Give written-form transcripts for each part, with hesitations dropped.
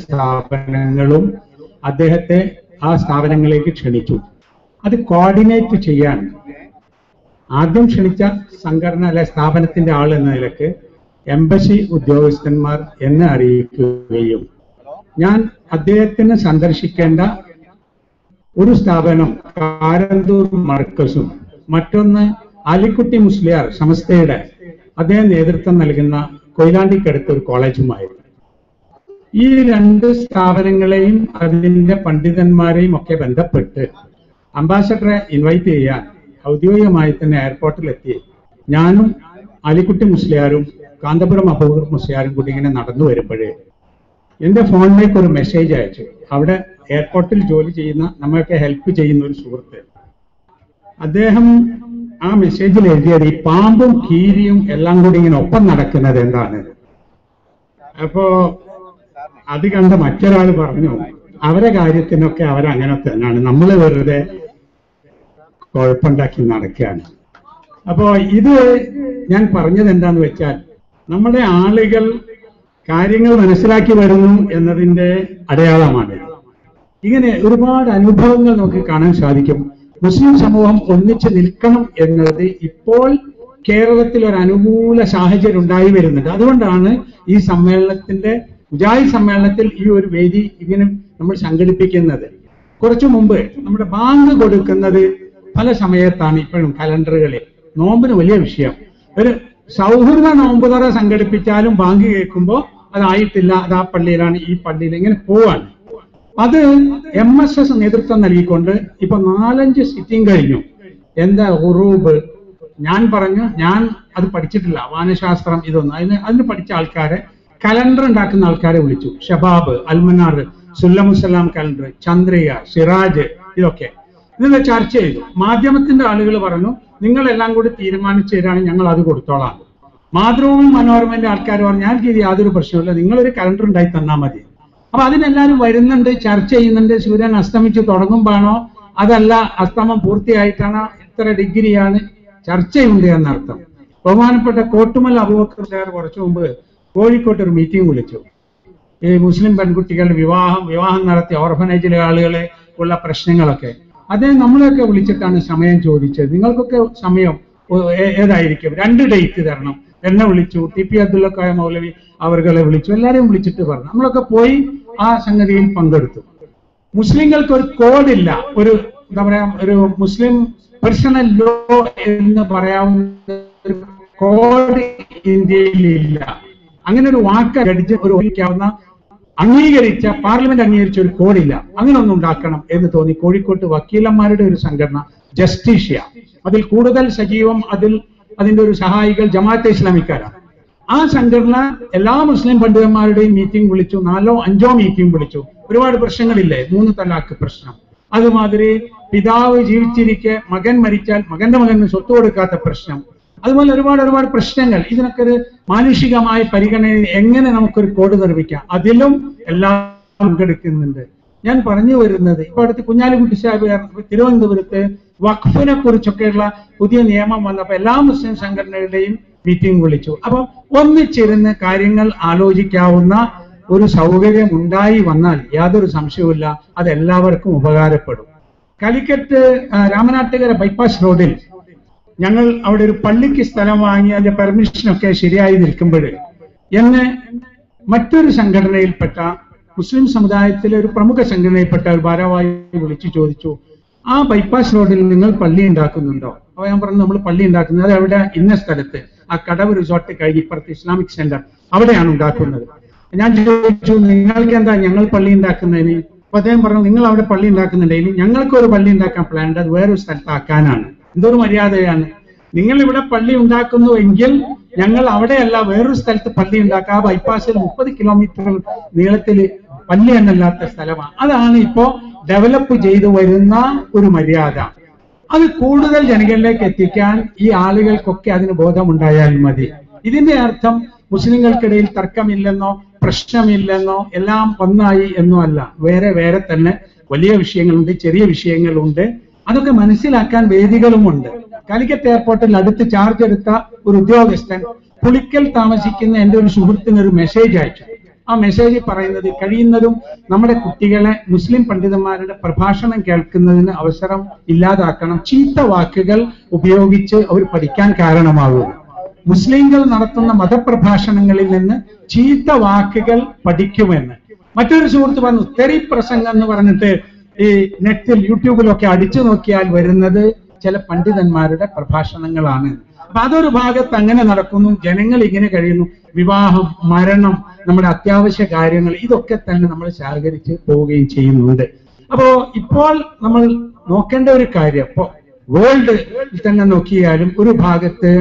സ്ഥാപനങ്ങളും അദ്ദേഹത്തെ ആ സ്ഥാപനങ്ങളിലേക്ക് ക്ഷണിച്ചു. അത് കോർഡിനേറ്റ് ചെയ്യാൻ ആദ്യം ക്ഷണിച്ച സംഘടന അല്ലെ സ്ഥാപനത്തിന്റെ ആൾ എന്ന നിലക്ക് എംബസി ഉദ്യോഗസ്ഥന്മാർ എന്നെ അറിയിക്കുകയും ഞാൻ അദ്ദേഹത്തിന് സന്ദർശിക്കേണ്ട ഒരു സ്ഥാപനം കാരന്തൂർ മർക്കസും മറ്റൊന്ന് ആലിക്കുട്ടി മുസ്ലിയാർ സമസ്തയുടെ അദ്ദേഹം നേതൃത്വം നൽകുന്ന കൊയിലാണ്ടിക്കടുത്ത ഒരു കോളേജുമായിരുന്നു. ഈ രണ്ട് സ്ഥാപനങ്ങളെയും അതിന്റെ പണ്ഡിതന്മാരെയും ഒക്കെ ബന്ധപ്പെട്ട് അംബാസഡറെ ഇൻവൈറ്റ് ചെയ്യാൻ ഔദ്യോഗികമായി തന്നെ എയർപോർട്ടിലെത്തി ഞാനും ആലിക്കുട്ടി മുസ്ലിയാരും കാന്തപുരം അബൂബക്കർ മുസ്ലിയാരും കൂടി ഇങ്ങനെ നടന്നു വരുമ്പോഴേ എന്റെ ഫോണിലേക്ക് ഒരു മെസ്സേജ് അയച്ചു. അവിടെ എയർപോർട്ടിൽ ജോലി ചെയ്യുന്ന നമ്മളൊക്കെ ഹെൽപ്പ് ചെയ്യുന്ന ഒരു സുഹൃത്ത്, അദ്ദേഹം ആ മെസ്സേജിൽ എഴുതിയത് ഈ പാമ്പും കീരിയും എല്ലാം കൂടി ഇങ്ങനെ ഒപ്പം നടക്കുന്നത് എന്താണ്. അപ്പോ അത് കണ്ട മറ്റൊരാൾ പറഞ്ഞു, അവരെ കാര്യത്തിനൊക്കെ അവരങ്ങനെ തന്നെയാണ്, നമ്മൾ വെറുതെ കുഴപ്പമുണ്ടാക്കി നടക്കുകയാണ്. അപ്പോ ഇത് ഞാൻ പറഞ്ഞത് എന്താന്ന് വെച്ചാൽ നമ്മുടെ ആളുകൾ കാര്യങ്ങൾ മനസ്സിലാക്കി വരുന്നു എന്നതിന്റെ അടയാളമാണ്. ഇങ്ങനെ ഒരുപാട് അനുഭവങ്ങൾ നമുക്ക് കാണാൻ സാധിക്കും. മുസ്ലിം സമൂഹം ഒന്നിച്ച് നിൽക്കണം എന്നത് ഇപ്പോൾ കേരളത്തിൽ ഒരു അനുകൂല സാഹചര്യം ഉണ്ടായി വരുന്നുണ്ട്. അതുകൊണ്ടാണ് ഈ സമ്മേളനത്തിന്റെ മുജാഹിദ് സമ്മേളനത്തിൽ ഈ ഒരു വേദി ഇങ്ങനെ നമ്മൾ സംഘടിപ്പിക്കുന്നത്. കുറച്ചു മുമ്പ് നമ്മുടെ ബാങ്ക് കൊടുക്കുന്നത് പല സമയത്താണ് ഇപ്പോഴും കലണ്ടറുകളിൽ. നോമ്പിന് വലിയ വിഷയം. ഒരു സൗഹൃദ നോമ്പ് തുറ സംഘടിപ്പിച്ചാലും ബാങ്ക് കേൾക്കുമ്പോൾ അതായിട്ടില്ല, അത് ആ പള്ളിയിലാണ്, ഈ പള്ളിയിൽ, ഇങ്ങനെ പോവാണ്. അത് MSS നേതൃത്വം നൽകിക്കൊണ്ട് ഇപ്പൊ 4-5 സിറ്റിംഗ് കഴിഞ്ഞു. എന്താ ഉറൂബ്, ഞാൻ പറഞ്ഞു ഞാൻ അത് പഠിച്ചിട്ടില്ല, വാനശാസ്ത്രം ഇതൊന്നും. അതിന് പഠിച്ച ആൾക്കാരെ, കലണ്ടർ ഉണ്ടാക്കുന്ന ആൾക്കാരെ വിളിച്ചു. ഷബാബ്, അൽമനാർ, സുല്ലമുസലാം കലണ്ടർ, ചന്ദ്രിക, സിറാജ്, ഇതൊക്കെ ഇതൊക്കെ ചർച്ച ചെയ്തു. മാധ്യമത്തിന്റെ ആളുകൾ പറഞ്ഞു നിങ്ങളെല്ലാം കൂടി തീരുമാനിച്ചു തരാണ്, ഞങ്ങൾ അത് കൊടുത്തോളാം. മാതൃഭൂമി മനോരമന്റെ ആൾക്കാർ പറഞ്ഞു ഞങ്ങൾക്ക് ഇത് യാതൊരു പ്രശ്നമില്ല, നിങ്ങളൊരു കലണ്ടർ ഉണ്ടായി തന്നാൽ മതി. അപ്പൊ അതിനെല്ലാവരും വരുന്നുണ്ട്, ചർച്ച ചെയ്യുന്നുണ്ട്. സൂര്യൻ അസ്തമിച്ച് തുടങ്ങുമ്പോഴാണോ അതല്ല അസ്തമം പൂർത്തിയായിട്ടാണോ, എത്ര ഡിഗ്രിയാണ്, ചർച്ചയുണ്ട് എന്നർത്ഥം. ബഹുമാനപ്പെട്ട കോട്ടുമൽ അബൂബക്കർ സാർ കുറച്ചു മുമ്പ് കോഴിക്കോട്ട് ഒരു മീറ്റിംഗ് വിളിച്ചു. ഈ മുസ്ലിം പെൺകുട്ടികളുടെ വിവാഹം നടത്തിയ ഓർഫനേജിലെ ആളുകളെ ഉള്ള പ്രശ്നങ്ങളൊക്കെ അദ്ദേഹം നമ്മളെയൊക്കെ വിളിച്ചിട്ടാണ് സമയം ചോദിച്ചത്. നിങ്ങൾക്കൊക്കെ സമയം ഏതായിരിക്കും, 2 ഡേറ്റ് തരണം. എന്നെ വിളിച്ചു, TP അബ്ദുള്ള കോയ മൗലവി അവർകളെ വിളിച്ചു, എല്ലാവരെയും വിളിച്ചിട്ട് പറഞ്ഞു. നമ്മളൊക്കെ പോയി ആ സംഗതിയിൽ പങ്കെടുത്തു. മുസ്ലിങ്ങൾക്ക് ഒരു കോഡില്ല, ഒരു എന്താ പറയാ, ഒരു മുസ്ലിം പേഴ്സണൽ ലോ എന്ന് പറയാവുന്ന ഒരു കോഡ് ഇന്ത്യയിൽ ഇല്ല. അങ്ങനെ ഒരു വാക്ക് ഘടിച്ച് ഒരു ഒഴിക്കാവുന്ന അംഗീകരിച്ച പാർലമെന്റ് അംഗീകരിച്ച ഒരു കോഡില്ല. അങ്ങനെ ഒന്നും ഉണ്ടാക്കണം എന്ന് തോന്നി. കോഴിക്കോട്ട് വക്കീലന്മാരുടെ ഒരു സംഘടന ജസ്റ്റിഷ്യ, അതിൽ കൂടുതൽ സജീവം അതിന്റെ ഒരു സഹായികൾ ജമാഅത്തെ ഇസ്ലാമിക്കാരാണ്. ആ സംഘടന എല്ലാ മുസ്ലിം പണ്ഡിതന്മാരുടെയും മീറ്റിംഗ് വിളിച്ചു. 4-5 മീറ്റിംഗ് വിളിച്ചു. ഒരുപാട് പ്രശ്നങ്ങളില്ലേ, 3 തലാഖ് പ്രശ്നം, അതുമാതിരി പിതാവ് ജീവിച്ചിരിക്കെ മകൻ മരിച്ചാൽ മകന്റെ മകന് സ്വത്ത് കൊടുക്കാത്ത പ്രശ്നം, അതുപോലെ ഒരുപാട് പ്രശ്നങ്ങൾ. ഇതിനൊക്കെ ഒരു മാനുഷികമായ പരിഗണന എങ്ങനെ നമുക്കൊരു കോഡ് നിർമ്മിക്കാം, അതിലും എല്ലാം പങ്കെടുക്കുന്നുണ്ട്. ഞാൻ പറഞ്ഞു വരുന്നത്, ഇപ്പൊ അടുത്ത് കുഞ്ഞാലിക്കുട്ടി സാഹിബ് തിരുവനന്തപുരത്ത് വഖഫിനെ കുറിച്ചൊക്കെയുള്ള പുതിയ നിയമം വന്നപ്പോൾ എല്ലാ മുസ്ലിം സംഘടനകളുടെയും മീറ്റിംഗ് വിളിച്ചു. അപ്പൊ ഒന്നിച്ചിരുന്ന് കാര്യങ്ങൾ ആലോചിക്കാവുന്ന ഒരു സൗകര്യം ഉണ്ടായി വന്നാൽ യാതൊരു സംശയവുമില്ല അത് എല്ലാവർക്കും ഉപകാരപ്പെടും. കാലിക്കറ്റ് രാമനാട്ടുകര ബൈപ്പാസ് റോഡിൽ ഞങ്ങൾ അവിടെ ഒരു പള്ളിക്ക് സ്ഥലം വാങ്ങി അതിന്റെ പെർമിഷനൊക്കെ ശരിയായി നിൽക്കുമ്പോൾ എന്നെ മറ്റൊരു സംഘടനയിൽപ്പെട്ട മുസ്ലിം സമുദായത്തിലെ ഒരു പ്രമുഖ സംഘടനയിൽപ്പെട്ട ഒരു ഭാരവാഹി വിളിച്ചു ചോദിച്ചു, ആ ബൈപ്പാസ് റോഡിൽ നിങ്ങൾ പള്ളി ഉണ്ടാക്കുന്നുണ്ടോ? അപ്പൊ ഞാൻ പറഞ്ഞു നമ്മൾ പള്ളി ഉണ്ടാക്കുന്നത് അത് അവിടെ ഇന്ന സ്ഥലത്ത്, ആ കടവ് റിസോർട്ട് കഴിഞ്ഞ് ഇപ്പുറത്ത് ഇസ്ലാമിക് സെന്റർ അവിടെയാണ് ഉണ്ടാക്കുന്നത്. ഞാൻ ചോദിച്ചു നിങ്ങൾക്ക് എന്താ ഞങ്ങൾ പള്ളി ഉണ്ടാക്കുന്നതിന്? അപ്പൊ അദ്ദേഹം പറഞ്ഞു നിങ്ങൾ അവിടെ പള്ളി ഉണ്ടാക്കുന്നുണ്ടെങ്കിൽ ഞങ്ങൾക്ക് ഒരു പള്ളി ഉണ്ടാക്കാൻ പ്ലാൻ ഉണ്ട്, അത് വേറൊരു സ്ഥലത്താക്കാനാണ്. എന്തൊരു മര്യാദയാണ്, നിങ്ങൾ ഇവിടെ പള്ളി ഉണ്ടാക്കുന്നു എങ്കിൽ ഞങ്ങൾ അവിടെയല്ല വേറൊരു സ്ഥലത്ത് പള്ളി ഉണ്ടാക്കുക. ആ ബൈപ്പാസിൽ 30 കിലോമീറ്റർ നീളത്തിൽ പള്ളി എന്നല്ലാത്ത സ്ഥലമാണ്. അതാണ് ഇപ്പോ ഡെവലപ്പ് ചെയ്തു വരുന്ന ഒരു മര്യാദ. അത് കൂടുതൽ ജനങ്ങളിലേക്ക് എത്തിക്കാൻ ഈ ആളുകൾക്കൊക്കെ അതിന് ബോധമുണ്ടായാൽ മതി. ഇതിന്റെ അർത്ഥം മുസ്ലിങ്ങൾക്കിടയിൽ തർക്കമില്ലെന്നോ പ്രശ്നമില്ലെന്നോ എല്ലാം ഒന്നായി എന്നോ അല്ല. വേറെ തന്നെ വലിയ വിഷയങ്ങളുണ്ട്, ചെറിയ വിഷയങ്ങളുണ്ട്. അതൊക്കെ മനസ്സിലാക്കാൻ വേദികളുമുണ്ട്. കാലിക്കറ്റ് എയർപോർട്ടിൽ അടുത്ത് ചാർജ് എടുത്ത ഒരു ഉദ്യോഗസ്ഥൻ പുളിക്കൽ താമസിക്കുന്ന എന്റെ ഒരു സുഹൃത്തിന് ഒരു മെസ്സേജ് അയച്ചു. ആ മെസ്സേജ് പറയുന്നത് കഴിയുന്നതും നമ്മുടെ കുട്ടികളെ മുസ്ലിം പണ്ഡിതന്മാരുടെ പ്രഭാഷണം കേൾക്കുന്നതിന് അവസരം ഇല്ലാതാക്കണം. ചീത്ത വാക്കുകൾ ഉപയോഗിച്ച് അവർ പഠിക്കാൻ കാരണമാകും. മുസ്ലിങ്ങൾ നടത്തുന്ന മതപ്രഭാഷണങ്ങളിൽ നിന്ന് ചീത്ത വാക്കുകൾ പഠിക്കുമെന്ന് മറ്റൊരു സുഹൃത്ത് പറഞ്ഞു. തെറി പ്രസംഗം എന്ന് പറഞ്ഞിട്ട് ഈ നെറ്റിൽ യൂട്യൂബിലൊക്കെ അടിച്ചു നോക്കിയാൽ വരുന്നത് ചില പണ്ഡിതന്മാരുടെ പ്രഭാഷണങ്ങളാണ്. അപ്പൊ അതൊരു ഭാഗത്ത് അങ്ങനെ നടക്കുന്നു, ജനങ്ങൾ ഇങ്ങനെ കഴിയുന്നു. വിവാഹം, മരണം, നമ്മുടെ അത്യാവശ്യ കാര്യങ്ങൾ, ഇതൊക്കെ തന്നെ നമ്മൾ സഹകരിച്ച് പോവുകയും ചെയ്യുന്നുണ്ട്. അപ്പോ ഇപ്പോൾ നമ്മൾ നോക്കേണ്ട ഒരു കാര്യം, ഇപ്പോ വേൾഡ് തന്നെ നോക്കിയാലും ഒരു ഭാഗത്ത്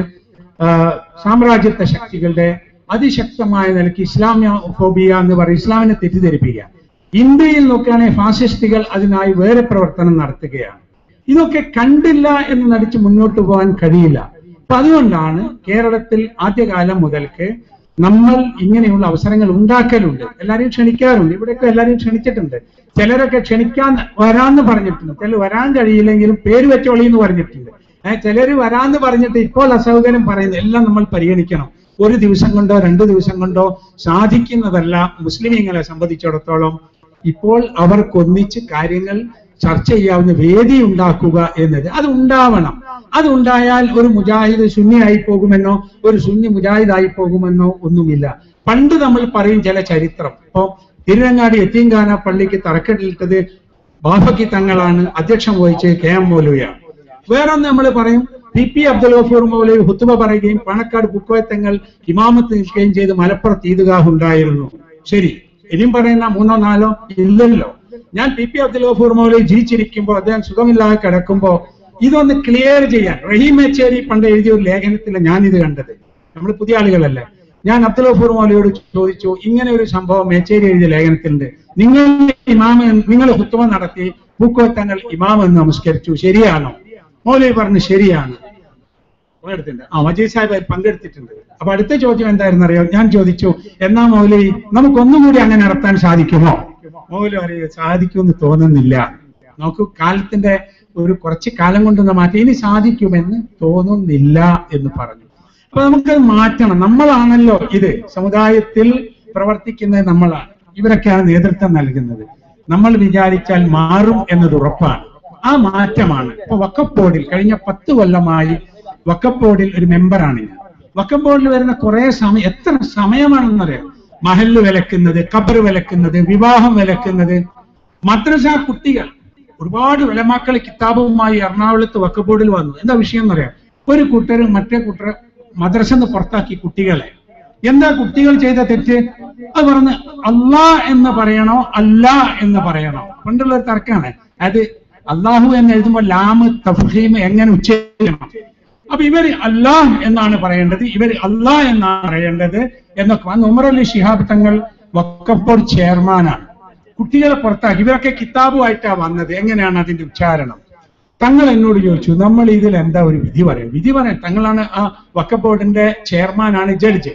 സാമ്രാജ്യത്വ ശക്തികളുടെ അതിശക്തമായ നിലയ്ക്ക് ഇസ്ലാമിയ ഫോബിയ എന്ന് പറയും, ഇസ്ലാമിനെ തെറ്റിദ്ധരിപ്പിക്കുക. ഇന്ത്യയിൽ നോക്കുകയാണെങ്കിൽ ഫാസിസ്റ്റുകൾ അതിനായി വേറെ പ്രവർത്തനം നടത്തുകയാണ്. ഇതൊക്കെ കണ്ടില്ല എന്ന് നടിച്ച് മുന്നോട്ട് പോകാൻ കഴിയില്ല. അപ്പൊ അതുകൊണ്ടാണ് കേരളത്തിൽ ആദ്യകാലം മുതൽക്ക് നമ്മൾ ഇങ്ങനെയുള്ള അവസരങ്ങൾ ഉണ്ടാക്കലുണ്ട്. എല്ലാവരെയും ക്ഷണിക്കാറുണ്ട്. ഇവിടെയൊക്കെ എല്ലാവരെയും ക്ഷണിച്ചിട്ടുണ്ട്. ചിലരൊക്കെ ക്ഷണിക്കാൻ വരാന്ന് പറഞ്ഞിട്ടുണ്ട്, ചിലർ വരാൻ കഴിയില്ലെങ്കിലും പേര് വെച്ചോളി എന്ന് പറഞ്ഞിട്ടുണ്ട്. ചിലര് വരാന്ന് പറഞ്ഞിട്ട് ഇപ്പോൾ അസൗകര്യം പറയുന്നത് എല്ലാം നമ്മൾ പരിഗണിക്കണം. ഒരു ദിവസം കൊണ്ടോ 2 ദിവസം കൊണ്ടോ സാധിക്കുന്നതല്ല മുസ്ലിമീങ്ങളെ സംബന്ധിച്ചിടത്തോളം. ഇപ്പോൾ അവർക്കൊന്നിച്ച് കാര്യങ്ങൾ ചർച്ച ചെയ്യാവുന്ന വേദി ഉണ്ടാക്കുക എന്നത് അത് ഉണ്ടാവണം. അതുണ്ടായാൽ ഒരു മുജാഹിദ് സുന്നിയായി പോകുമെന്നോ ഒരു സുന്നി മുജാഹിദായി പോകുമെന്നോ ഒന്നുമില്ല. പണ്ട് നമ്മൾ പറയും ചില ചരിത്രം. ഇപ്പൊ തിരുരങ്ങാടി യത്തീംഖാന പള്ളിക്ക് തറക്കല്ലിട്ടത് ബാഫക്കി തങ്ങളാണ്, അധ്യക്ഷം വഹിച്ച് KM മൗലവിയാണ്. വേറൊന്ന് നമ്മൾ പറയും PP അബ്ദുൽ ഗഫൂർ മൗലവി ഹുത്തുബ പറയുകയും പാണക്കാട് പൂക്കോയ തങ്ങൾ ഇമാമത്ത് നിൽക്കുകയും ചെയ്ത് മലപ്പുറത്ത് ഈദ്ഗാഹ് ഉണ്ടായിരുന്നു. ശരി, ഇനിയും പറയുന്ന 3 or 4 ഇല്ലല്ലോ. ഞാൻ PP അബ്ദുൽ ഗഫൂർ മൗലവി ജീവിച്ചിരിക്കുമ്പോൾ അദ്ദേഹം സുഖമില്ലാതെ കിടക്കുമ്പോൾ ഇതൊന്ന് ക്ലിയർ ചെയ്യാൻ റഹീം മേച്ചേരി പണ്ട് എഴുതിയ ഒരു ലേഖനത്തിൽ ഞാനിത് കണ്ടത്. നമ്മൾ പുതിയ ആളുകളല്ലേ. ഞാൻ അബ്ദുൽ ഗഫൂർ മൗലവിയോട് ചോദിച്ചു, ഇങ്ങനെ ഒരു സംഭവം മേച്ചേരി എഴുതിയ ലേഖനത്തിലുണ്ട്, നിങ്ങൾ നിങ്ങൾ ഹുത്തുബ നടത്തി പൂക്കോയ തങ്ങൾ ഇമാം എന്ന് നമസ്കരിച്ചു, ശരിയാണോ? മൗലവി പറഞ്ഞു ശരിയാണ്. മജീദ് സാഹിബ് പങ്കെടുത്തിട്ടുണ്ട്. അപ്പൊ അടുത്ത ചോദ്യം എന്തായിരുന്നു അറിയോ? ഞാൻ ചോദിച്ചു, എന്നാ മൗലവി നമുക്കൊന്നുകൂടി അങ്ങനെ നടത്താൻ സാധിക്കുമോ? മൗലവി അറിയോ, സാധിക്കുമെന്ന് തോന്നുന്നില്ല. നമുക്ക് കാലത്തിന്റെ ഒരു കുറച്ച് കാലം കൊണ്ടൊന്ന് മാറ്റി, ഇനി സാധിക്കുമെന്ന് തോന്നുന്നില്ല എന്ന് പറഞ്ഞു. അപ്പൊ നമുക്കത് മാറ്റണം. നമ്മളാണല്ലോ ഇത് സമുദായത്തിൽ പ്രവർത്തിക്കുന്നത്, നമ്മളാണ്. ഇവരൊക്കെയാണ് നേതൃത്വം നൽകുന്നത്. നമ്മൾ വിചാരിച്ചാൽ മാറും എന്നത് ഉറപ്പാണ്. ആ മാറ്റമാണ് ഇപ്പൊ വഖഫ് ബോർഡിൽ കഴിഞ്ഞ 10 കൊല്ലമായി വഖഫ് ബോർഡിൽ ഒരു മെമ്പറാണ് ഞാൻ. വഖഫ് ബോർഡിൽ വരുന്ന കുറെ സമയം, എത്ര സമയമാണെന്നറിയാം. മഹല്ല് വിലക്കുന്നത്, ഖബർ വിലക്കുന്നത്, വിവാഹം വിലക്കുന്നത്, മദ്രസ കുട്ടികൾ, ഒരുപാട് ഉലമാക്കൾ കിതാബുമായി എറണാകുളത്ത് വഖഫ് ബോർഡിൽ വന്നു. എന്താ വിഷയം എന്നറിയാം? ഒരു കൂട്ടർ മറ്റേ കൂട്ടർ മദ്രസന്ന് പുറത്താക്കി കുട്ടികളെ. എന്താ കുട്ടികൾ ചെയ്ത തെറ്റ്? അത് പറഞ്ഞ് അല്ലാ എന്ന് പറയണോ അല്ലാ എന്ന് പറയണോ? പണ്ടുള്ള ഒരു തർക്കമാണ് അത്. അള്ളാഹു എന്ന് എഴുതുമ്പോൾ ലാമ് തഫ്ഹീം എങ്ങനെ ഉച്ചരിക്കണം? അപ്പൊ ഇവർ അല്ലാഹ് എന്നാണ് പറയേണ്ടത്, ഇവർ അല്ലാ എന്നാണ് പറയേണ്ടത് എന്നൊക്കെ വന്ന്. ഉമർ അലി ശിഹാബ് തങ്ങൾ വഖഫ് ബോർഡ് ചെയർമാനാണ്. കുട്ടികളെ പുറത്താക്കി. ഇവരൊക്കെ കിതാബുമായിട്ടാണ് വന്നത്. എങ്ങനെയാണ് അതിന്റെ ഉച്ചാരണം? തങ്ങൾ എന്നോട് ചോദിച്ചു, നമ്മൾ ഇതിൽ എന്താ ഒരു വിധി പറയാം? വിധി പറയാം. തങ്ങളാണ് ആ വഖഫ് ബോർഡിന്റെ ചെയർമാനാണ്, ജഡ്ജ്.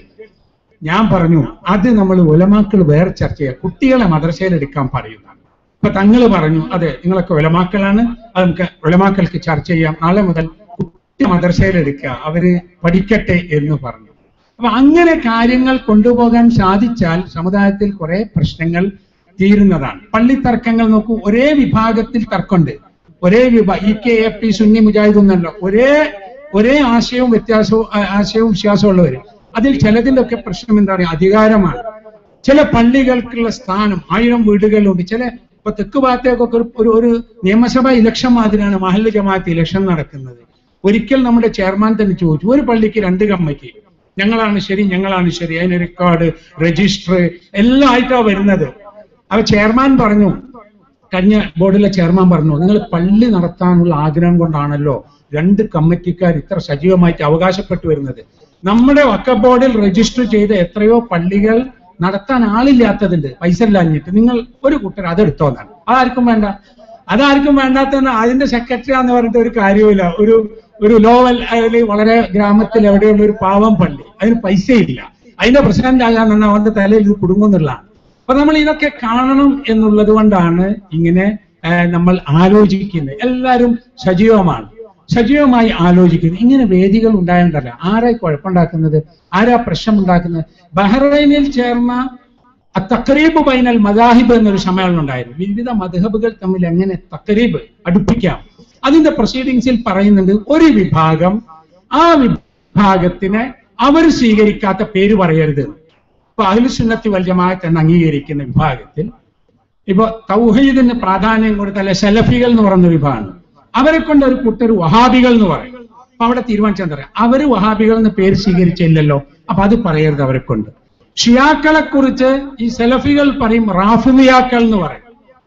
ഞാൻ പറഞ്ഞു, അത് നമ്മൾ ഉലമാക്കൾ വേറെ ചർച്ച ചെയ്യാം, കുട്ടികളെ മദ്രസയിൽ എടുക്കാൻ പറയുന്നതാണ്. അപ്പൊ തങ്ങൾ പറഞ്ഞു, അതെ നിങ്ങളൊക്കെ ഉലമാക്കളാണ്, അത് നമുക്ക് ഉലമാക്കൾക്ക് ചർച്ച ചെയ്യാം, നാളെ മുതൽ കുട്ടി മദ്രസയിൽ എടുക്കുക, അവര് പഠിക്കട്ടെ എന്ന് പറഞ്ഞു. അപ്പൊ അങ്ങനെ കാര്യങ്ങൾ കൊണ്ടുപോകാൻ സാധിച്ചാൽ സമുദായത്തിൽ കുറെ പ്രശ്നങ്ങൾ തീരുന്നതാണ്. പള്ളി തർക്കങ്ങൾ നോക്കൂ, ഒരേ വിഭാഗത്തിൽ തർക്കമുണ്ട്. ഒരേ EKAP സുന്നി മുജാഹിദ് ഒന്നല്ലോ, ഒരേ ആശയവും വിശ്വാസവും ഉള്ളവര്. അതിൽ ചിലതിലൊക്കെ പ്രശ്നം എന്താ പറയുക, അധികാരമാണ്. ചില പള്ളികൾക്കുള്ള സ്ഥാനം, 1000 വീടുകളുണ്ട്. ചില ഇപ്പൊ തെക്ക് ഭാഗത്തേക്കൊക്കെ ഒരു നിയമസഭാ ഇലക്ഷൻ മാതിരിയാണ് മഹല്ല് ജമാഅത്ത് ഇലക്ഷൻ നടക്കുന്നത്. ഒരിക്കൽ നമ്മുടെ ചെയർമാൻ തന്നെ ചോദിച്ചു, ഒരു പള്ളിക്ക് 2 കമ്മിറ്റി, ഞങ്ങളാണ് ശരി ഞങ്ങളാണ് ശരി, അതിന് റെക്കോർഡ് രജിസ്റ്റർ എല്ലാം ആയിട്ടാ വരുന്നത്. അപ്പൊ ചെയർമാൻ പറഞ്ഞു, കഴിഞ്ഞ ബോർഡിലെ ചെയർമാൻ പറഞ്ഞു, നിങ്ങൾ പള്ളി നടത്താനുള്ള ആഗ്രഹം കൊണ്ടാണല്ലോ 2 കമ്മിറ്റിക്കാർ ഇത്ര സജീവമായിട്ട് അവകാശപ്പെട്ടു വരുന്നത്. നമ്മുടെ വഖഫ് ബോർഡിൽ രജിസ്റ്റർ ചെയ്ത എത്രയോ പള്ളികൾ നടത്താൻ ആളില്ലാത്തതുണ്ട്, പൈസ ഇല്ലാഞ്ഞിട്ട്. നിങ്ങൾ ഒരു കൂട്ടർ അതെടുത്തോന്നാണ്. അതാർക്കും വേണ്ട. അതാർക്കും വേണ്ടാത്തന്നെ അതിന്റെ സെക്രട്ടറി എന്ന് പറഞ്ഞിട്ട് ഒരു കാര്യമില്ല. ഒരു ലോവൽ വളരെ ഗ്രാമത്തിൽ എവിടെയുള്ള ഒരു പാവം പള്ളി, അതിന് പൈസയില്ല, അതിന്റെ പ്രസിഡന്റ് ആകാൻ തന്നെ അവന്റെ തലയിൽ ഇത് കുടുങ്ങുന്നുള്ളതാണ്. അപ്പൊ നമ്മൾ ഇതൊക്കെ കാണണം എന്നുള്ളത് കൊണ്ടാണ് ഇങ്ങനെ നമ്മൾ ആലോചിക്കുന്നത്. എല്ലാവരും സജീവമായി ആലോചിക്കുന്നത്. ഇങ്ങനെ വേദികൾ ഉണ്ടായിട്ടല്ല. ആരായി കുഴപ്പമുണ്ടാക്കുന്നത്? ആരാ പ്രശ്നം ഉണ്ടാക്കുന്നത്? ബഹ്റൈനിൽ ചേർന്ന തഖരീബ് ബൈനൽ മദാഹിബ് എന്നൊരു സമ്മേളനം ഉണ്ടായിരുന്നു. വിവിധ മദ്ഹബുകൾ തമ്മിൽ എങ്ങനെ തഖരീബ് അടുപ്പിക്കാം, അതിന്റെ പ്രൊസീഡിങ്സിൽ പറയുന്നുണ്ട് ഒരു വിഭാഗം ആ വിഭാഗത്തിന് അവർ സ്വീകരിക്കാത്ത പേര് പറയരുത്. ഇപ്പൊ അഹ്ലുസുന്നത്തി വൽ ജമാഅത്ത് എന്ന് അംഗീകരിക്കുന്ന വിഭാഗത്തിൽ ഇപ്പൊ തൗഹീദിന് പ്രാധാന്യം കൊടുത്താൽ സലഫികൾ എന്ന് പറയുന്ന വിഭാഗമാണ്. അവരെ കൊണ്ട് ഒരു കൂട്ടർ വഹാബികൾ എന്ന് പറയും. അപ്പൊ അവിടെ തീരുമാനിച്ചാൽ പറയാം, അവര് വഹാബികൾ എന്ന് പേര് സ്വീകരിച്ചില്ലല്ലോ, അപ്പൊ അത് പറയരുത് അവരെ കൊണ്ട്. ഷിയാക്കളെ കുറിച്ച് ഈ സലഫികൾ പറയും റാഫിദിയാക്കൾ എന്ന് പറയും.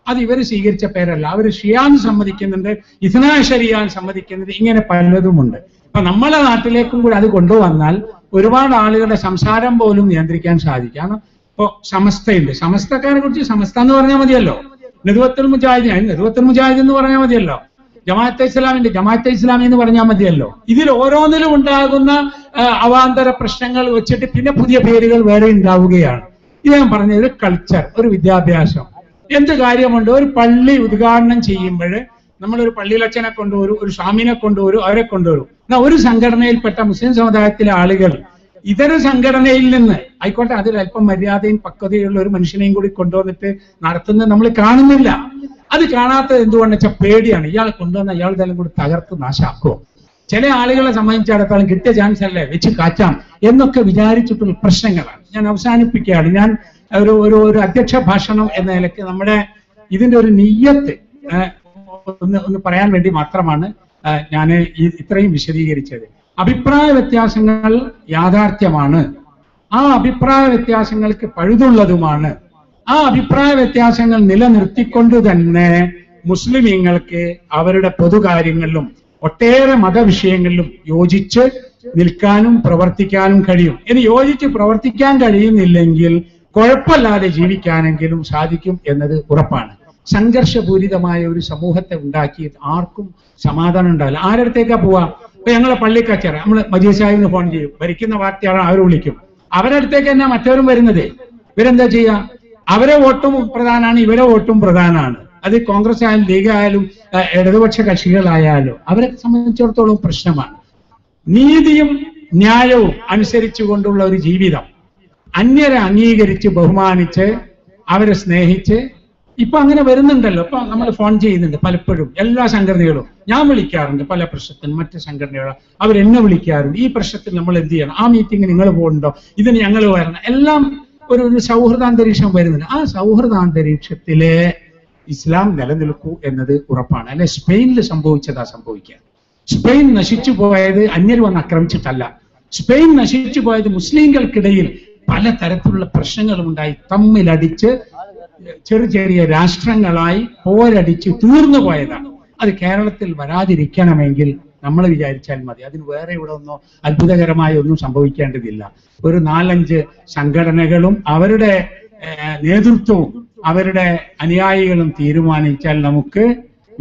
അത് ഇവർ സ്വീകരിച്ച പേരല്ല. അവർ ഷിയാന്ന് സമ്മതിക്കുന്നുണ്ട്, ഇസ്നാ ശരിയാൻ സമ്മതിക്കുന്നുണ്ട്, ഇങ്ങനെ പലതുമുണ്ട്. അപ്പൊ നമ്മളെ നാട്ടിലേക്കും കൂടി അത് കൊണ്ടുവന്നാൽ ഒരുപാട് ആളുകളുടെ സംസാരം പോലും നിയന്ത്രിക്കാൻ സാധിക്കും. ഇപ്പൊ സമസ്തയുണ്ട്, സമസ്തക്കാരെ കുറിച്ച് സമസ്ത എന്ന് പറഞ്ഞാൽ മതിയല്ലോ. നെതുവത്തുൽ മുജാഹിദീൻ നെതുവത്തുൽ മുജാഹിദ് എന്ന് പറഞ്ഞാൽ മതിയല്ലോ. ജമാഅത്തെ ഇസ്ലാമിന്റെ ജമാഅത്തെ ഇസ്ലാമി എന്ന് പറഞ്ഞാൽ മതിയല്ലോ. ഇതിൽ ഓരോന്നിലും ഉണ്ടാകുന്ന അവാന്തര പ്രശ്നങ്ങൾ വെച്ചിട്ട് പിന്നെ പുതിയ പേരുകൾ വേറെ ഉണ്ടാവുകയാണ്. ഇത് ഞാൻ പറഞ്ഞത് കൾച്ചർ, ഒരു വിദ്യാഭ്യാസം. എന്ത് കാര്യമുണ്ട്, ഒരു പള്ളി ഉദ്ഘാടനം ചെയ്യുമ്പോൾ നമ്മളൊരു പള്ളിയിലച്ഛനെ കൊണ്ടുവരും, ഒരു സ്വാമിനെ കൊണ്ടുവരും, അവരെ കൊണ്ടുവരും. എന്നാൽ ഒരു സംഘടനയിൽപ്പെട്ട മുസ്ലിം സമുദായത്തിലെ ആളുകൾ ഇതര സംഘടനയിൽ നിന്ന് ആയിക്കോട്ടെ, അതിൽ അല്പം മര്യാദയും പക്വതയുള്ള ഒരു മനുഷ്യനെയും കൂടി കൊണ്ടുവന്നിട്ട് നടത്തുന്നത് നമ്മൾ കാണുന്നില്ല. അത് കാണാത്തത് എന്തുകൊണ്ടെന്ന് വെച്ചാൽ പേടിയാണ്. ഇയാൾ കൊണ്ടുവന്ന ഇയാൾ ഇതെല്ലാം കൂടി തകർത്ത് നാശാക്കുമോ, ചില ആളുകളെ സംബന്ധിച്ചിടത്തോളം കിട്ടിയ ചാൻസ് അല്ലേ വെച്ച് കാച്ചാം എന്നൊക്കെ വിചാരിച്ചിട്ടുള്ള പ്രശ്നങ്ങളാണ്. ഞാൻ അവസാനിപ്പിക്കുകയാണ്. ഞാൻ ഒരു അധ്യക്ഷ ഭാഷണം എന്ന നിലയ്ക്ക് നമ്മുടെ ഇതിന്റെ ഒരു നിയ്യത്ത് ഒന്ന് പറയാൻ വേണ്ടി മാത്രമാണ് ഞാൻ ഇത്രയും വിശദീകരിച്ചത്. അഭിപ്രായ വ്യത്യാസങ്ങൾ യാഥാർത്ഥ്യമാണ്. ആ അഭിപ്രായ വ്യത്യാസങ്ങൾക്ക് പഴുതുള്ളതുമാണ്. ആ അഭിപ്രായ വ്യത്യാസങ്ങൾ നിലനിർത്തിക്കൊണ്ട് തന്നെ മുസ്ലിമീങ്ങൾക്ക് അവരുടെ പൊതുകാര്യങ്ങളിലും ഒട്ടേറെ മതവിഷയങ്ങളിലും യോജിച്ച് നിൽക്കാനും പ്രവർത്തിക്കാനും കഴിയും. ഇനി യോജിച്ച് പ്രവർത്തിക്കാൻ കഴിയുന്നില്ലെങ്കിൽ കുഴപ്പമില്ലാതെ ജീവിക്കാനെങ്കിലും സാധിക്കും എന്നത് ഉറപ്പാണ്. സംഘർഷപൂരിതമായ ഒരു സമൂഹത്തെ ഉണ്ടാക്കി ആർക്കും സമാധാനം ഉണ്ടാവില്ല. ആരടുത്തേക്കാ പോവാ? ഇപ്പൊ ഞങ്ങളെ പള്ളി കച്ചറ നമ്മൾ മജീദ് സാഹിബിന് ഫോൺ ചെയ്യും, ഭരിക്കുന്ന പാർട്ടിയാണ്, അവർ വിളിക്കും. അവരടുത്തേക്ക് തന്നെ മറ്റവരും വരുന്നത്. ഇവരെന്താ ചെയ്യാ? അവരെ വോട്ടും പ്രധാനമാണ്, ഇവരെ വോട്ടും പ്രധാനമാണ്. അത് കോൺഗ്രസ് ആയാലും ലീഗ് ആയാലും ഇടതുപക്ഷ കക്ഷികളായാലും അവരെ സംബന്ധിച്ചിടത്തോളം പ്രശ്നമാണ്. നീതിയും ന്യായവും അനുസരിച്ചുകൊണ്ടുള്ള ഒരു ജീവിതം, അന്യരെ അംഗീകരിച്ച് ബഹുമാനിച്ച് അവരെ സ്നേഹിച്ച്, ഇപ്പൊ അങ്ങനെ വരുന്നുണ്ടല്ലോ. ഇപ്പൊ നമ്മൾ ഫോൺ ചെയ്യുന്നുണ്ട് പലപ്പോഴും, എല്ലാ സംഘടനകളും ഞാൻ വിളിക്കാറുണ്ട് പല പ്രശ്നത്തിനും. മറ്റ് സംഘടനകൾ അവരെന്നെ വിളിക്കാറുണ്ട്. ഈ പ്രശ്നത്തിൽ നമ്മൾ എന്ത് ചെയ്യണം, ആ മീറ്റിംഗ് നിങ്ങൾ പോകുന്നുണ്ടോ, ഇതിന് ഞങ്ങൾ വരണം, എല്ലാം ഒരു സൗഹൃദാന്തരീക്ഷം വരുന്നുണ്ട്. ആ സൗഹൃദാന്തരീക്ഷത്തിലെ ഇസ്ലാം നിലനിൽക്കൂ എന്നത് ഉറപ്പാണ്. അല്ലെ സ്പെയിനിൽ സംഭവിച്ചതാ സംഭവിക്കുക. സ്പെയിൻ നശിച്ചു പോയത് അന്യർ വന്ന് ആക്രമിച്ചിട്ടല്ല. സ്പെയിൻ നശിച്ചു പോയത് മുസ്ലിങ്ങൾക്കിടയിൽ പലതരത്തിലുള്ള പ്രശ്നങ്ങളും ഉണ്ടായി, തമ്മിലടിച്ച് ചെറിയ രാഷ്ട്രങ്ങളായി പോരടിച്ച് തീർന്നു പോയതാണ്. അത് കേരളത്തിൽ വരാതിരിക്കണമെങ്കിൽ നമ്മൾ വിചാരിച്ചാൽ മതി. അതിന് വേറെ ഇവിടെ ഒന്നോ അത്ഭുതകരമായ ഒന്നും സംഭവിക്കേണ്ടതില്ല. ഒരു 4-5 സംഘടനകളും അവരുടെ നേതൃത്വവും അവരുടെ അനുയായികളും തീരുമാനിച്ചാൽ നമുക്ക്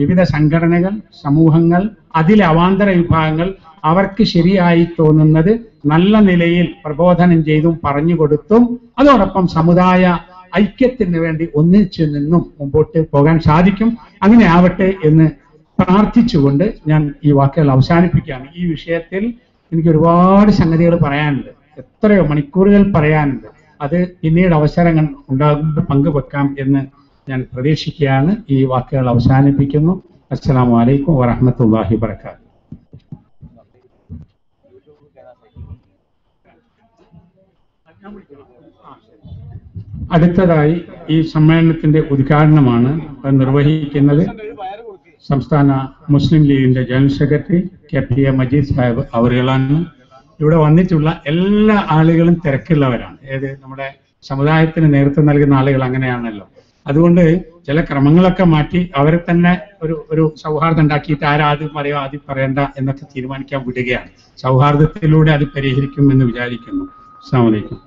വിവിധ സംഘടനകൾ, സമൂഹങ്ങൾ, അതിലെ അവാന്തര വിഭാഗങ്ങൾ അവർക്ക് ശരിയായി തോന്നുന്നത് നല്ല നിലയിൽ പ്രബോധനം ചെയ്തും പറഞ്ഞു കൊടുത്തും അതോടൊപ്പം സമുദായ ഐക്യത്തിന് വേണ്ടി ഒന്നിച്ചു നിന്നും മുമ്പോട്ട് പോകാൻ സാധിക്കും. അങ്ങനെ ആവട്ടെ എന്ന് പ്രാർത്ഥിച്ചുകൊണ്ട് ഞാൻ ഈ വാക്കുകൾ അവസാനിപ്പിക്കുകയാണ്. ഈ വിഷയത്തിൽ എനിക്ക് ഒരുപാട് സംഗതികൾ പറയാനുണ്ട്, എത്രയോ മണിക്കൂറുകൾ പറയാനുണ്ട്. അത് പിന്നീട് അവസരങ്ങൾ ഉണ്ടാകുമ്പോൾ പങ്കുവെക്കാം എന്ന് ഞാൻ പ്രതീക്ഷിക്കുകയാണ്. ഈ വാക്കുകൾ അവസാനിപ്പിക്കുന്നു. അസ്സലാമു അലൈക്കും വറഹ്മത്തുള്ളാഹി വബറകാതുഹു. അടുത്തതായി ഈ സമ്മേളനത്തിന്റെ ഉദ്ഘാടനമാണ് നിർവഹിക്കുന്നത് സംസ്ഥാന മുസ്ലിം ലീഗിന്റെ general secretary KPA Majeed Sahib അവരുകളാണ്. ഇവിടെ വന്നിട്ടുള്ള എല്ലാ ആളുകളും തിരക്കുള്ളവരാണ്. നമ്മുടെ സമുദായത്തിന് നേതൃത്വം നൽകുന്ന ആളുകൾ അങ്ങനെയാണല്ലോ. അതുകൊണ്ട് ചില ക്രമങ്ങളൊക്കെ മാറ്റി അവരെ തന്നെ ഒരു സൗഹാർദ്ദം ഉണ്ടാക്കിയിട്ട് ആരാദ്യം പറയോ ആദ്യം പറയണ്ട എന്നൊക്കെ തീരുമാനിക്കാൻ വിടുകയാണ്. സൗഹാർദ്ദത്തിലൂടെ അത് പരിഹരിക്കും എന്ന് വിചാരിക്കുന്നു. അസ്സലാമു അലൈക്കും.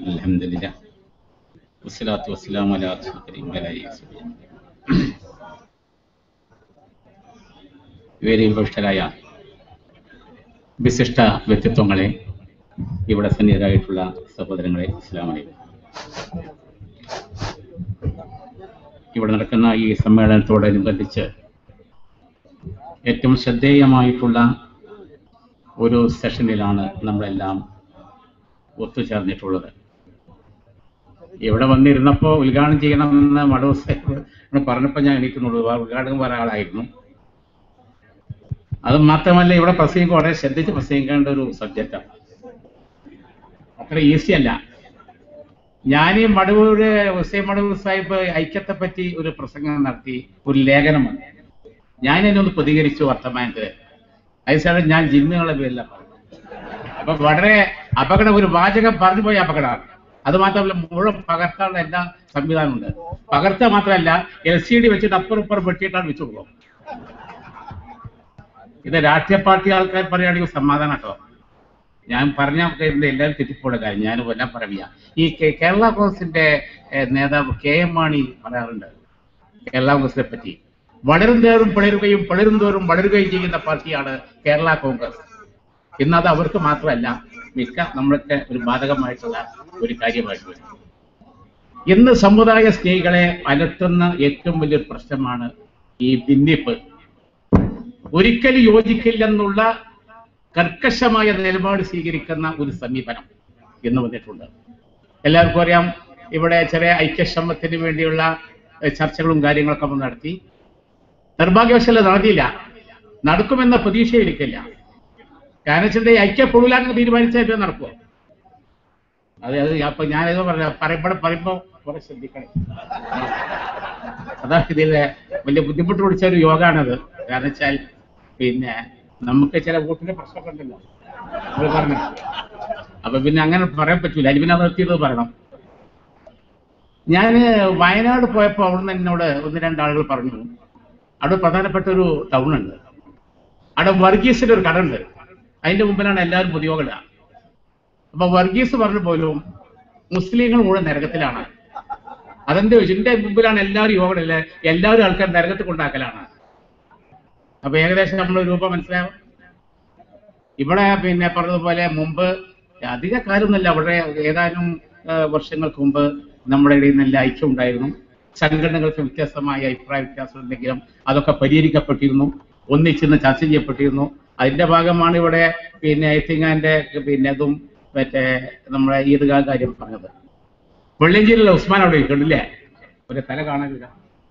അൽഹംദുലില്ലാഹ് വസ്സലാത്തു വസ്സലാമു അലാ റസൂലിൽ വേദിയിൽ ഉപവിഷ്ടരായ വിശിഷ്ട വ്യക്തിത്വങ്ങളെ, ഇവിടെ സന്നിഹിതരായിട്ടുള്ള സഹോദരങ്ങളെ, അസ്സലാമു അലൈക്കും. ഇവിടെ നടക്കുന്ന ഈ സമ്മേളനത്തോടനുബന്ധിച്ച് ഏറ്റവും ശ്രദ്ധേയമായിട്ടുള്ള ഒരു സെഷനിലാണ് നമ്മളെല്ലാം ഒത്തുചേർന്നിട്ടുള്ളത്. ഇവിടെ വന്നിരുന്നപ്പോൾ ഉദ്ഘാടനം ചെയ്യണമെന്ന് മടവൂർ സാഹിബ് പറഞ്ഞപ്പോൾ ഞാൻ എണീക്കുന്നുള്ളൂ. ഉദ്ഘാടനം വേറെ ആളായിരുന്നു. അത് മാത്രമല്ല, ഇവിടെ പ്രസംഗിക്കുക വളരെ ശ്രദ്ധിച്ച് പ്രസംഗിക്കേണ്ട ഒരു സബ്ജക്റ്റാണ്. അത്ര ഈസി അല്ല. ഞാൻ ഈ മടവൂര് ഹുസൈൻ മടവൂർ സാഹിബ് ഐക്യത്തെ പറ്റി ഒരു പ്രസംഗം നടത്തി, ഒരു ലേഖനമാണ്. ഞാൻ എന്നെ ഒന്ന് പ്രതികരിച്ചു വർത്തമാനത്തില്. അതേസമയം ഞാൻ ജിന്നുകളെ പേരില്ല പറഞ്ഞു. അപ്പൊ വളരെ അപകടം, ഒരു വാചകം പറഞ്ഞു പോയ അപകടമാണ്. അത് മാത്രമല്ല, മുഴുവൻ പകർത്താനുള്ള എല്ലാ സംവിധാനമുണ്ട്. പകർത്ത മാത്രമല്ല, LCD വെച്ചിട്ട് അപ്പുറം വെട്ടിയിട്ടാണ് വെച്ചു കൊടുക്കും. ഇത് രാഷ്ട്രീയ പാർട്ടി ആൾക്കാർ പറയുകയാണെങ്കിൽ സമാധാനം കേട്ടോ. ഞാൻ പറഞ്ഞ എല്ലാവരും തെറ്റിപ്പോടെ കാര്യം ഞാൻ എല്ലാം പറയുക. ഈ കേരള കോൺഗ്രസിന്റെ നേതാവ് KM മാണി പറയാറുണ്ട് കേരള കോൺഗ്രസിനെ പറ്റി. വളരും തോറും പിളരുകയും പിളരും തോറും വളരുകയും ചെയ്യുന്ന പാർട്ടിയാണ് കേരള കോൺഗ്രസ്. ഇന്നത് അവർക്ക് മാത്രമല്ല, മിക്ക നമ്മൾക്ക് ഒരു ബാധകമായിട്ടുള്ള ഒരു കാര്യമായിട്ട് വരും. ഇന്ന് സമുദായ സ്നേഹികളെ അലട്ടുന്ന ഏറ്റവും വലിയൊരു പ്രശ്നമാണ് ഈ ഭിന്നിപ്പ്. ഒരിക്കലും യോജിക്കില്ലെന്നുള്ള കർക്കശമായ നിലപാട് സ്വീകരിക്കുന്ന ഒരു സമീപനം എന്ന് വന്നിട്ടുണ്ട്. എല്ലാവർക്കും അറിയാം, ഇവിടെ ചെറിയ ഐക്യശ്രമത്തിന് വേണ്ടിയുള്ള ചർച്ചകളും കാര്യങ്ങളൊക്കെ നമ്മൾ നടത്തി. നിർഭാഗ്യവശാൽ നടത്തിയില്ല. നടക്കുമെന്ന പ്രതീക്ഷ എനിക്കില്ല. കാരണം വെച്ചിട്ട് ഐക്യപ്പെടില്ലാന്ന് തീരുമാനിച്ചാൽ നടക്കുമോ? അത് അപ്പൊ ഞാനിത് പറയുമ്പോ കുറെ ശ്രദ്ധിക്കണം. അതാണ് ഇതിലെ വലിയ ബുദ്ധിമുട്ട് പിടിച്ച ഒരു യോഗമാണത്. കാരണം വെച്ചാൽ പിന്നെ നമുക്ക് ചില വോട്ടിന്റെ പ്രശ്നമൊക്കെ ഉണ്ടല്ലോ നമ്മൾ പറഞ്ഞു. അപ്പൊ പിന്നെ അങ്ങനെ പറയാൻ പറ്റൂല. അലിവിനെ നിർത്തിയത് പറയണം. ഞാൻ വയനാട് പോയപ്പോൾ അവിടുന്ന് എന്നോട് 1-2 ആളുകൾ പറഞ്ഞു, അവിടെ പ്രധാനപ്പെട്ട ഒരു ടൗൺ ഉണ്ട്, അവിടെ വർഗീസിന്റെ ഒരു കട ഉണ്ട്, അതിന്റെ മുമ്പിലാണ് എല്ലാവരും പൊതുയോഗം ഇടുക. അപ്പൊ വർഗീസ് പറഞ്ഞു പോലും മുസ്ലിങ്ങൾ മുഴുവൻ നരകത്തിലാണ്. അതെന്താ ചോദിച്ചു, എന്റെ മുമ്പിലാണ് എല്ലാവരും യോഗം ഇല്ലേ, എല്ലാവരും ആൾക്കാർ നരകത്തിൽ കൊണ്ടാക്കലാണ്. അപ്പൊ ഏകദേശം നമ്മൾ രൂപം മനസ്സിലാവും. ഇവിടെ പിന്നെ പറഞ്ഞതുപോലെ മുമ്പ് അധിക കാലമൊന്നുമല്ല, വളരെ ഏതാനും വർഷങ്ങൾക്ക് മുമ്പ് നമ്മുടെ ഇടയിൽ നല്ല ഐക്യം ഉണ്ടായിരുന്നു. സംഘടനകൾക്ക് വ്യത്യസ്തമായ അഭിപ്രായ വ്യത്യാസം ഉണ്ടെങ്കിലും അതൊക്കെ പരിഹരിക്കപ്പെട്ടിരുന്നു, ഒന്നിച്ചിന്ന് ചർച്ച ചെയ്യപ്പെട്ടിരുന്നു. അതിന്റെ ഭാഗമാണ് ഇവിടെ പിന്നെ ഐത്തിങ്ങാന്റെ പിന്നെ ഇതും മറ്റേ നമ്മുടെ ഈദ്ഗാ കാര്യം പറഞ്ഞത്. വെള്ളിയഞ്ചേരിയിലെ ഉസ്മാൻ അവിടെ ഇരിക്കണ്ടില്ലേ, ഒരു തല കാണാനില്ല.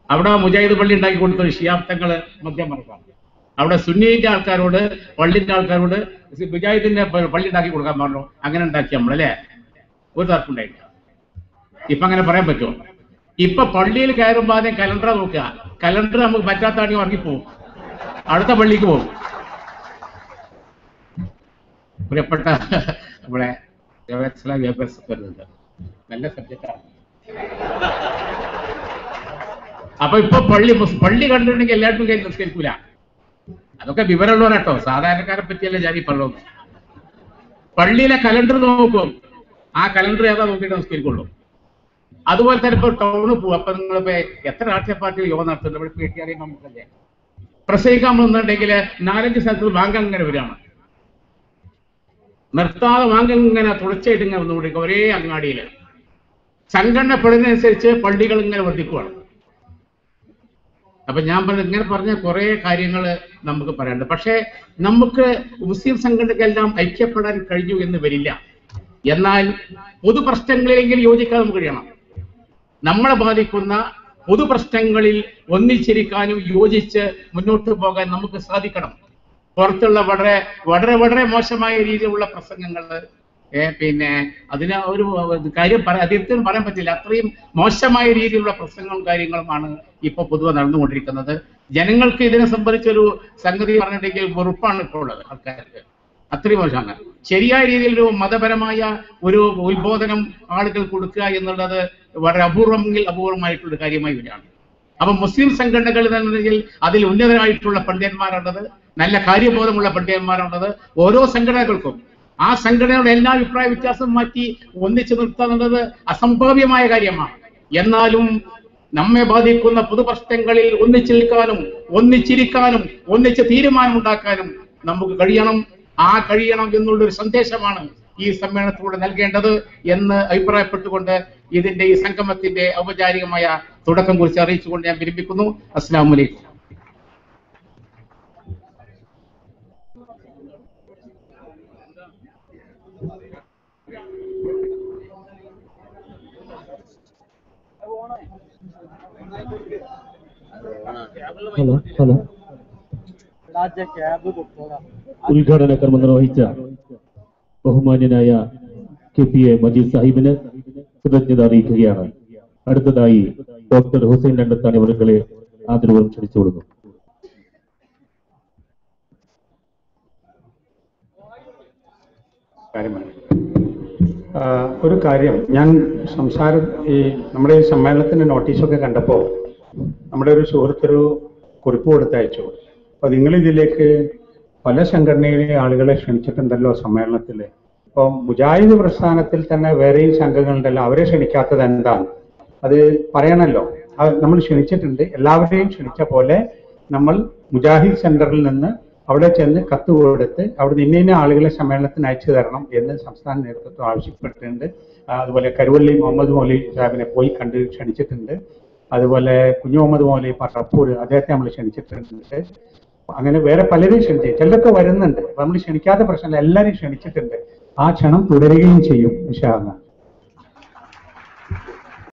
അവിടെ മുജാഹിദ് പള്ളി ഉണ്ടാക്കി കൊടുത്ത ശിയാബ്ദങ്ങൾ മദ്യം മറക്കാം. അവിടെ സുന്നീന്റെ ആൾക്കാരോട് പള്ളിന്റെ ആൾക്കാരോട് മുജാഹിദിന്റെ പള്ളി ഉണ്ടാക്കി കൊടുക്കാൻ പറഞ്ഞു. അങ്ങനെ ഉണ്ടാക്കി നമ്മളല്ലേ, ഒരു തർക്കമുണ്ടായില്ല. ഇപ്പൊ അങ്ങനെ പറയാൻ പറ്റുമോ? ഇപ്പൊ പള്ളിയിൽ കയറുമ്പോൾ ആദ്യം കലണ്ടർ നോക്കുക. കലണ്ടർ നമുക്ക് പറ്റാത്താണെങ്കിൽ ഇറങ്ങിപ്പോവും, അടുത്ത പള്ളിക്ക് പോകും. പ്രിയപ്പെട്ട ഇവിടെ വരുന്നുണ്ട്, നല്ല സബ്ജക്റ്റാണ്. അപ്പൊ ഇപ്പൊ പള്ളി കണ്ടിട്ടുണ്ടെങ്കിൽ എല്ലാവർക്കും കയ്യിൽ നിസ്കരിക്കൂല. അതൊക്കെ വിവരമുള്ളവരാട്ടോ, സാധാരണക്കാരെ പറ്റിയല്ലേ ഞാൻ ഈ പറഞ്ഞത്. പള്ളിയിലെ കലണ്ടർ നോക്കും, ആ കലണ്ടർ ഏതാ നോക്കിയിട്ട് നിസ്കരിക്കുള്ളൂ. അതുപോലെ തന്നെ ഇപ്പൊ ടൗണിൽ പോകും. അപ്പൊ നിങ്ങളിപ്പോ എത്ര രാഷ്ട്രീയ പാർട്ടി യോഗം നടത്തുന്നുണ്ട്, ഇവിടെ PTR നമുക്കല്ലേ പ്രസംഗിക്കാൻ വന്നിട്ടുണ്ടെങ്കിൽ 4-5 സ്ഥലത്ത് വാങ്കങ്ങനെ വരികയാണ്. നിർത്താതെ വാങ്കങ്ങനെ തുടർച്ചയായിട്ട് ഇങ്ങനെ വന്നുകൊണ്ടിരിക്കുക ഒരേ അങ്ങാടിയിൽ. സംഘടനപ്പെടുന്നതനുസരിച്ച് പള്ളികൾ ഇങ്ങനെ വർദ്ധിക്കുകയാണ്. അപ്പൊ ഞാൻ ഇങ്ങനെ പറഞ്ഞ കുറെ കാര്യങ്ങൾ നമുക്ക് പറയാനുണ്ട്. പക്ഷേ നമുക്ക് മുസ്ലിം സംഘടനകളെല്ലാം ഐക്യപ്പെടാൻ കഴിഞ്ഞു എന്ന് വരില്ല. എന്നാൽ പൊതുപ്രശ്നങ്ങളിലെങ്കിലും യോജിക്കാൻ നമുക്ക് കഴിയണം. നമ്മളെ ബാധിക്കുന്ന പൊതുപ്രശ്നങ്ങളിൽ ഒന്നിച്ചിരിക്കാനും യോജിച്ച് മുന്നോട്ട് പോകാൻ നമുക്ക് സാധിക്കണം. പുറത്തുള്ള വളരെ വളരെ വളരെ മോശമായ രീതിയിലുള്ള പ്രസംഗങ്ങൾ പിന്നെ അതിന് ഒരു കാര്യം അതിർത്തിയും പറയാൻ പറ്റില്ല. അത്രയും മോശമായ രീതിയിലുള്ള പ്രസംഗങ്ങളും കാര്യങ്ങളുമാണ് ഇപ്പൊ പൊതുവെ നടന്നുകൊണ്ടിരിക്കുന്നത്. ജനങ്ങൾക്ക് ഇതിനെ സംബന്ധിച്ചൊരു സംഗതി പറഞ്ഞിട്ടുണ്ടെങ്കിൽ വെറുപ്പാണ് ഇപ്പോൾ ഉള്ളത് ആൾക്കാർക്ക്. അത്രയും മോശമാണ്. ശരിയായ രീതിയിൽ ഒരു മതപരമായ ഒരു ഉത്ബോധനം ആളുകൾ കൊടുക്കുക എന്നുള്ളത് വളരെ അപൂർവമെങ്കിൽ അപൂർവമായിട്ടുള്ള കാര്യമായി വരികയാണ്. അപ്പൊ മുസ്ലിം സംഘടനകൾ എന്നുണ്ടെങ്കിൽ അതിൽ ഉന്നതരായിട്ടുള്ള പണ്ഡിതന്മാരുള്ളത്, നല്ല കാര്യബോധമുള്ള പണ്ഡിതന്മാരുള്ളത്. ഓരോ സംഘടനകൾക്കും ആ സംഘടനയുടെ എല്ലാ അഭിപ്രായ വ്യത്യാസം മാറ്റി ഒന്നിച്ചു നിർത്തുന്നത് അസംഭവ്യമായ കാര്യമാണ്. എന്നാലും നമ്മെ ബാധിക്കുന്ന പൊതുപ്രശ്നങ്ങളിൽ ഒന്നിച്ചു നിൽക്കാനും ഒന്നിച്ചിരിക്കാനും ഒന്നിച്ച് തീരുമാനമുണ്ടാക്കാനും നമുക്ക് കഴിയണം. ആ കഴിയണം എന്നുള്ളൊരു സന്ദേശമാണ് ഈ സമ്മേളനത്തിലൂടെ നൽകേണ്ടത് എന്ന് അഭിപ്രായപ്പെട്ടുകൊണ്ട് ഇതിന്റെ ഈ സംഗമത്തിന്റെ ഔപചാരികമായ തുടക്കം കുറിച്ച് അറിയിച്ചുകൊണ്ട് ഞാൻ വിരമിക്കുന്നു. അസ്സലാമു അലൈക്കും. ഹലോ ഹലോ ഉദ്ഘാടന കർമ്മം നിർവഹിച്ച ബഹുമാന്യനായ KPA മജീദ് സാഹിബിന് കൃതജ്ഞത അറിയിക്കുകയാണ്. അടുത്തതായി ഡോക്ടർ ഹുസൈൻ രണ്ടത്താണി അവരുടെ ആദരവും ക്ഷണിച്ചു കൊടുക്കും. ഒരു കാര്യം ഞാൻ നമ്മുടെ ഈ സമ്മേളനത്തിന്റെ നോട്ടീസൊക്കെ കണ്ടപ്പോൾ നമ്മുടെ ഒരു സുഹൃത്തൊരു കുറിപ്പ് കൊടുത്തയച്ചു. അപ്പൊ നിങ്ങൾ ഇതിലേക്ക് പല സംഘടനയിലെ ആളുകളെ ക്ഷണിച്ചിട്ടുണ്ടല്ലോ സമ്മേളനത്തിൽ. ഇപ്പം മുജാഹിദ് പ്രസ്ഥാനത്തിൽ തന്നെ വേറെയും സംഘങ്ങളുണ്ടല്ലോ, അവരെ ക്ഷണിക്കാത്തത് എന്താണ്? അത് പറയണല്ലോ. നമ്മൾ ക്ഷണിച്ചിട്ടുണ്ട്. എല്ലാവരെയും ക്ഷണിച്ച പോലെ നമ്മൾ മുജാഹിദ് സെന്ററിൽ നിന്ന് അവിടെ ചെന്ന് കത്ത് കൊടുത്ത് അവിടെ ഇന്ന ആളുകളെ സമ്മേളനത്തിന് അയച്ചു തരണം എന്ന് സംസ്ഥാന നേതൃത്വം ആവശ്യപ്പെട്ടിട്ടുണ്ട്. അതുപോലെ കരുവള്ളി മുഹമ്മദ് മൗലവി സാഹിബിനെ പോയി കണ്ട് ക്ഷണിച്ചിട്ടുണ്ട്. അതുപോലെ കുഞ്ഞു മുഹമ്മദ് മൗലവി പറപ്പൂർ, അദ്ദേഹത്തെ നമ്മൾ ക്ഷണിച്ചിട്ടുണ്ട്. അങ്ങനെ വേറെ പലരെയും ക്ഷണിച്ചു. ചിലരൊക്കെ വരുന്നുണ്ട്. നമ്മൾ ക്ഷണിക്കാത്ത പ്രശ്നമല്ല, എല്ലാവരെയും ക്ഷണിച്ചിട്ടുണ്ട്. ആ ക്ഷണം തുടരുകയും ചെയ്യും ഇൻഷാ അല്ലാഹ്.